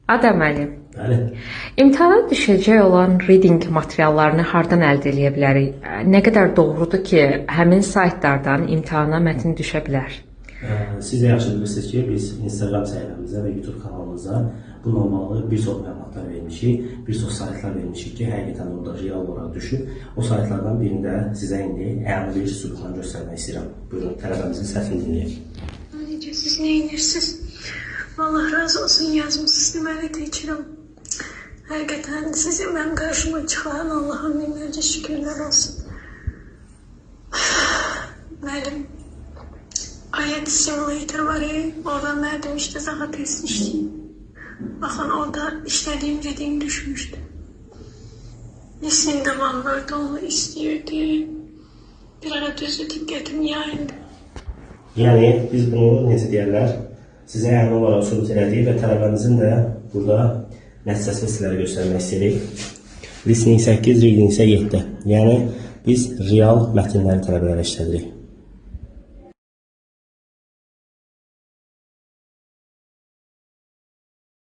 Adəm müəllim, Bəli. imtahana düşəcək olan reading materiallarını hardan əldə edə bilərik? Nə qədər doğrudur ki, həmin saytlardan imtahana mətn düşə bilər? Siz də yaxşı bilirsiniz ki, biz Instagram səhifəmizə və YouTube kanalımıza bu normalı bir çox məlumatlar vermişik, bir çox saytlar vermişik ki, həqiqətən orada real olaraq düşüb. O saytlardan birində sizə indi əyani bir sübutla göstərmək istəyirəm. Buyurun, tələbəmizin səsini dinləyək. Necə siz nə edirsiniz? Allah razı olsun, yazmışsınız, deməli təkirəm. Həqiqətən sizə mən qarşıma çıxan Allah'a minlərcə şükürlər olsun. Müəllim, ayet simulator var ya, orada nə demişdi, daha test işləyim. Baxın, orada işlədiyim reading düşmüşdü. Listening devam vardı, onu istəyirdi. Bir ara düzü diqqətim yayındı. Yəni, biz bunu necə deyərlər, sizə əyani olaraq sübut elədik və tələbəmizin də burada nəticəsini sizlərə göstərmək istəyirik. Listening 8, reading isə 7. Yəni, biz real mətnləri tələbələrə işlədirik.